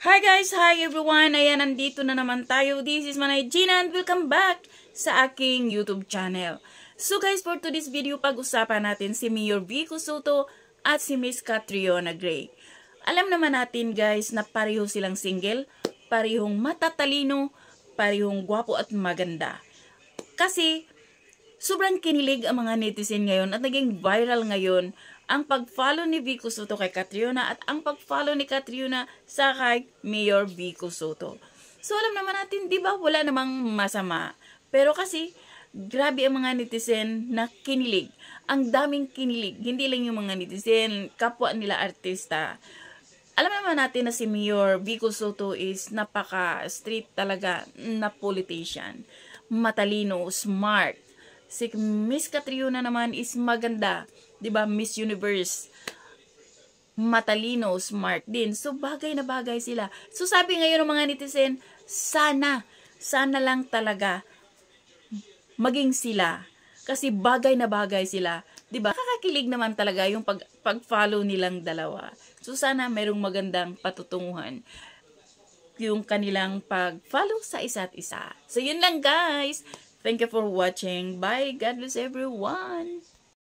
Hi guys! Hi everyone! Ayan, nandito na naman tayo. This is Manay Gina and welcome back sa aking YouTube channel. So guys, for today's video, pag-usapan natin si Mayor Vico Soto at si Miss Catriona Gray. Alam naman natin guys na pareho silang single, parehong matatalino, parehong gwapo at maganda. Kasi sobrang kinilig ang mga netizen ngayon at naging viral ngayon ang pag-follow ni Vico Soto kay Catriona at ang pag-follow ni Catriona sa kay Mayor Vico Soto. So alam naman natin, di ba, wala namang masama. Pero kasi, grabe ang mga netizen na kinilig. Ang daming kinilig. Hindi lang yung mga netizen, kapwa nila artista. Alam naman natin na si Mayor Vico Soto is napaka-street talaga na politician. Matalino, smart. Si Miss Catriona naman is maganda. 'Di ba? Miss Universe. Matalino, smart din. So, bagay na bagay sila. So, sabi ngayon ng mga netizen, sana lang talaga maging sila. Kasi bagay na bagay sila. 'Di ba? Nakakakilig naman talaga yung pag-follow nilang dalawa. So, sana merong magandang patutunguhan yung kanilang pag-follow sa isa't isa. So, yun lang guys. Thank you for watching. Bye. God bless everyone.